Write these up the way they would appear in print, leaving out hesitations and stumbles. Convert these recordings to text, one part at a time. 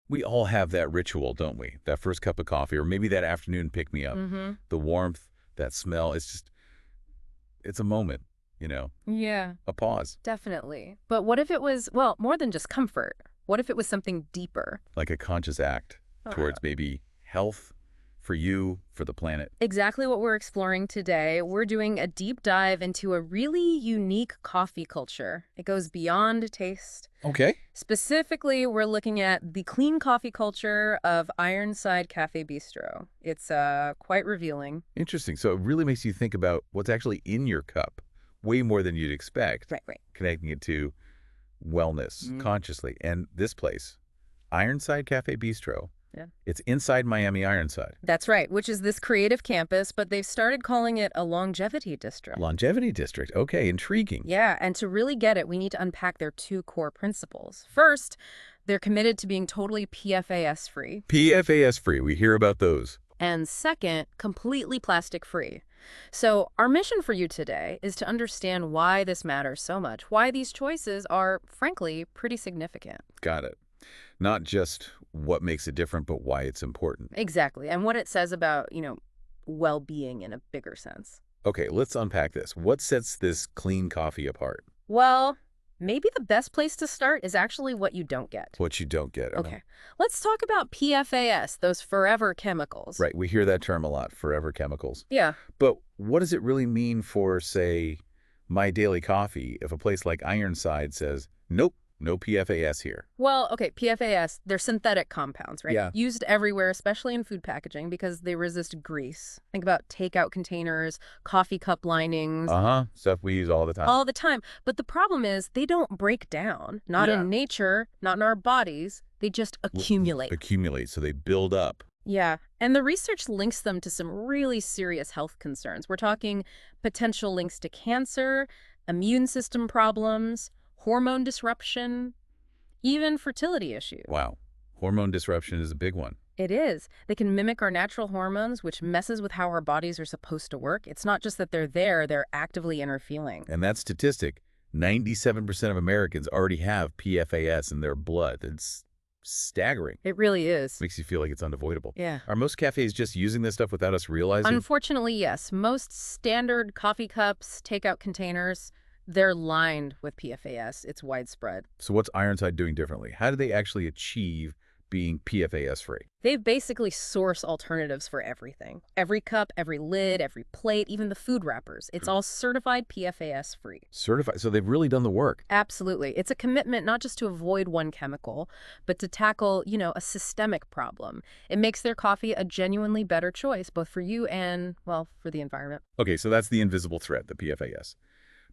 We all have that ritual, don't we? That first cup of coffee, or maybe that afternoon pick-me-up. Mm-hmm. The warmth, that smell, it's a moment, you know, Yeah, a pause, definitely. But what if it was, well, more than just comfort? What if it was something deeper? like a conscious act Uh, towards maybe health for you, for the planet. Exactly what we're exploring today. We're doing a deep dive into a really unique coffee culture. It goes beyond taste. Okay. Specifically, we're looking at the clean coffee culture of Ironside Café Bistro. It's quite revealing. Interesting. So it really makes you think about what's actually in your cup, way more than you'd expect, Right, right. connecting it to wellness consciously. And this place, Ironside Café Bistro, Yeah. it's inside Miami Ironside. That's right, which is this creative campus, but they've started calling it a longevity district. Longevity District. Okay, intriguing. Yeah, and to really get it, we need to unpack their two core principles. First, they're committed to being totally PFAS free. PFAS free. We hear about those. And second, completely plastic free. So our mission for you today is to understand why this matters so much, why these choices are, frankly, pretty significant. Got it. Not just what makes it different, but why it's important. Exactly, and what it says about, well-being in a bigger sense. Okay, let's unpack this. What sets this clean coffee apart? Well, maybe the best place to start is actually what you don't get. What you don't get. Okay, let's talk about PFAS, those forever chemicals. Right, we hear that term a lot, forever chemicals. Yeah. But what does it really mean for, say, my daily coffee if a place like Ironside says, nope, no PFAS here? Well, okay, PFAS, they're synthetic compounds, right? Yeah. Used everywhere, especially in food packaging, because they resist grease. Think about takeout containers, coffee cup linings. Uh-huh, stuff we use all the time. All the time. But the problem is they don't break down. Not Yeah. in nature, not in our bodies. They just accumulate. Accumulate, so they build up. Yeah. And the research links them to some really serious health concerns. We're talking potential links to cancer, immune system problems, hormone disruption, even fertility issues. Wow, hormone disruption is a big one. It is. They can mimic our natural hormones, which messes with how our bodies are supposed to work. It's not just that they're there, they're actively interfering. And that statistic, 97% of Americans already have PFAS in their blood. It's staggering. It really is. Makes you feel like it's unavoidable. Yeah. Are most cafes just using this stuff without us realizing? Unfortunately, yes. Most standard coffee cups, takeout containers, they're lined with PFAS. It's widespread. So what's Ironside doing differently? How do they actually achieve being PFAS-free? They basically source alternatives for everything. Every cup, every lid, every plate, even the food wrappers. It's all certified PFAS-free. Certified. So they've really done the work. Absolutely. It's a commitment not just to avoid one chemical, but to tackle, a systemic problem. It makes their coffee a genuinely better choice, both for you and, well, for the environment. Okay, so that's the invisible threat, the PFAS.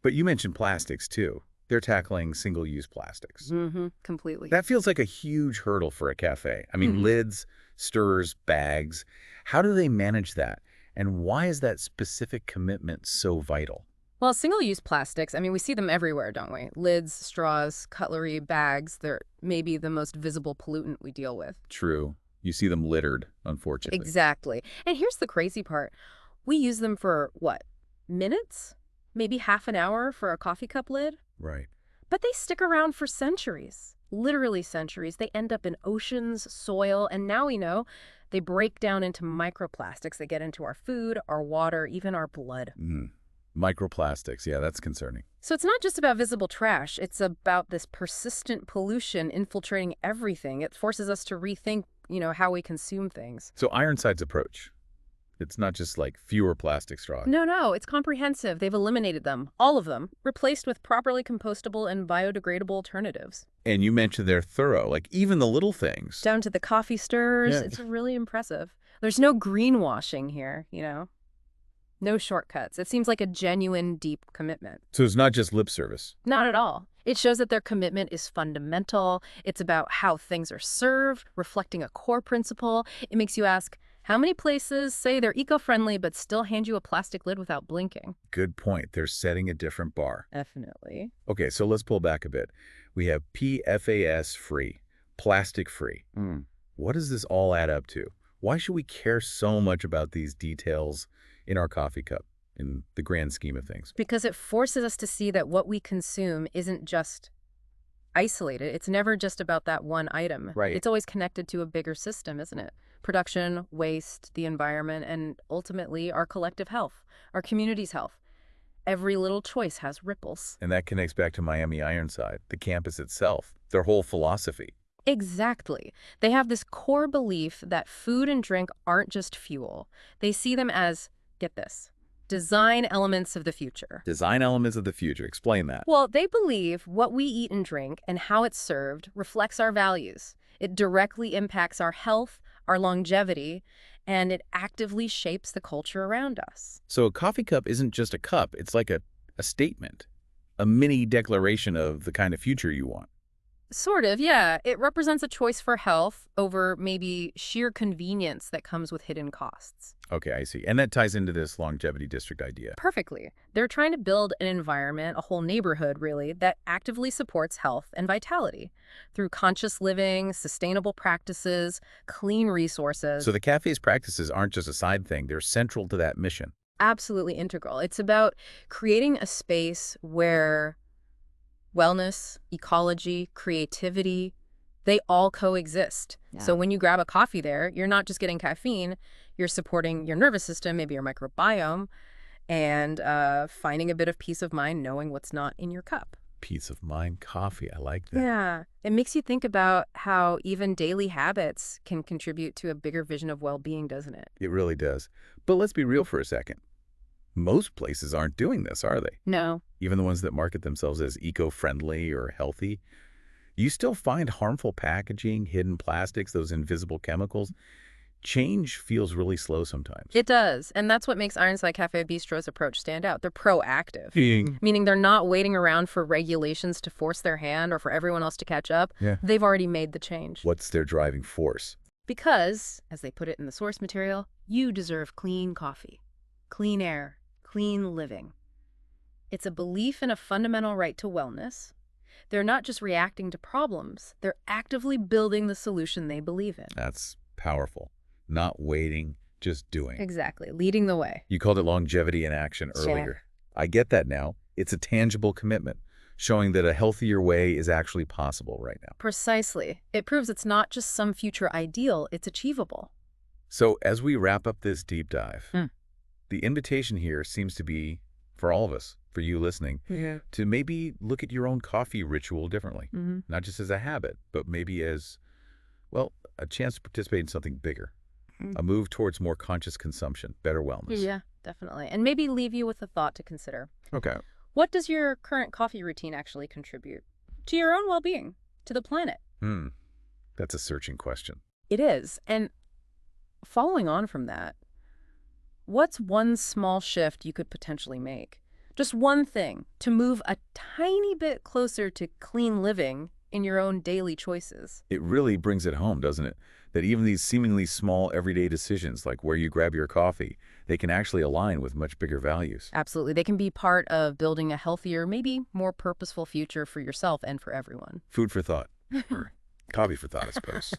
But you mentioned plastics, too. They're tackling single-use plastics. Mm-hmm. Completely. That feels like a huge hurdle for a cafe. I mean, lids, stirrers, bags. How do they manage that? And why is that specific commitment so vital? Well, single-use plastics, we see them everywhere, don't we? Lids, straws, cutlery, bags, they're maybe the most visible pollutant we deal with. True. You see them littered, unfortunately. Exactly. And here's the crazy part. We use them for, what, minutes? Maybe half an hour for a coffee cup lid? Right. But they stick around for centuries, literally centuries. They end up in oceans, soil, and now we know they break down into microplastics that get into our food, our water, even our blood. Microplastics, yeah, that's concerning. So it's not just about visible trash. It's about this persistent pollution infiltrating everything. It forces us to rethink, how we consume things. So Ironside's approach, it's not just like fewer plastic straws. No, it's comprehensive. They've eliminated them, all of them, replaced with properly compostable and biodegradable alternatives. And you mentioned they're thorough, like even the little things. Down to the coffee stirrers. Yeah. It's really impressive. There's no greenwashing here, No shortcuts. It seems like a genuine, deep commitment. So it's not just lip service. Not at all. It shows that their commitment is fundamental. It's about how things are served, reflecting a core principle. It makes you ask, how many places say they're eco-friendly but still hand you a plastic lid without blinking? Good point. They're setting a different bar. Definitely. Okay, so let's pull back a bit. We have PFAS-free, plastic-free. What does this all add up to? Why should we care so much about these details in our coffee cup, in the grand scheme of things? Because it forces us to see that what we consume isn't just isolated. It's never just about that one item. Right. It's always connected to a bigger system, isn't it? Production, waste, the environment, and ultimately our collective health, our community's health. Every little choice has ripples. And that connects back to Miami Ironside, the campus itself, their whole philosophy. Exactly. They have this core belief that food and drink aren't just fuel. They see them as, get this, design elements of the future. Design elements of the future. Explain that. Well, they believe what we eat and drink and how it's served reflects our values. It directly impacts our health, our longevity, and it actively shapes the culture around us. So a coffee cup isn't just a cup. It's like a statement, a mini declaration of the kind of future you want. Sort of, yeah. It represents a choice for health over maybe sheer convenience that comes with hidden costs. Okay, I see. And that ties into this longevity district idea. Perfectly. They're trying to build an environment, a whole neighborhood really, that actively supports health and vitality through conscious living, sustainable practices, clean resources. So the cafe's practices aren't just a side thing. They're central to that mission. Absolutely integral. It's about creating a space where wellness, ecology, creativity, they all coexist. Yeah. So when you grab a coffee there, you're not just getting caffeine, you're supporting your nervous system, maybe your microbiome, and finding a bit of peace of mind knowing what's not in your cup. Peace of mind, coffee. I like that. Yeah. It makes you think about how even daily habits can contribute to a bigger vision of well-being, doesn't it? It really does. But let's be real for a second. Most places aren't doing this, are they? No. Even the ones that market themselves as eco-friendly or healthy. You still find harmful packaging, hidden plastics, those invisible chemicals. Change feels really slow sometimes. It does. And that's what makes Ironside Café Bistro's approach stand out. They're proactive. Being. Meaning they're not waiting around for regulations to force their hand or for everyone else to catch up. Yeah. They've already made the change. What's their driving force? Because, as they put it in the source material, you deserve clean coffee, clean air, clean living. It's a belief in a fundamental right to wellness. They're not just reacting to problems. They're actively building the solution they believe in. That's powerful. Not waiting, just doing. Exactly. Leading the way. You called it longevity in action Sure. earlier. I get that now. It's a tangible commitment, showing that a healthier way is actually possible right now. Precisely. It proves it's not just some future ideal, it's achievable. So as we wrap up this deep dive, Hmm. the invitation here seems to be, for all of us, for you listening, to maybe look at your own coffee ritual differently. Mm-hmm. Not just as a habit, but maybe as, well, a chance to participate in something bigger. A move towards more conscious consumption, better wellness. Yeah, definitely. And maybe leave you with a thought to consider. Okay. What does your current coffee routine actually contribute to your own well-being, to the planet? That's a searching question. It is. And following on from that, what's one small shift you could potentially make? Just one thing to move a tiny bit closer to clean living in your own daily choices. It really brings it home, doesn't it? That even these seemingly small everyday decisions, like where you grab your coffee, they can actually align with much bigger values. Absolutely. They can be part of building a healthier, maybe more purposeful future for yourself and for everyone. Food for thought. Or coffee for thought, I suppose.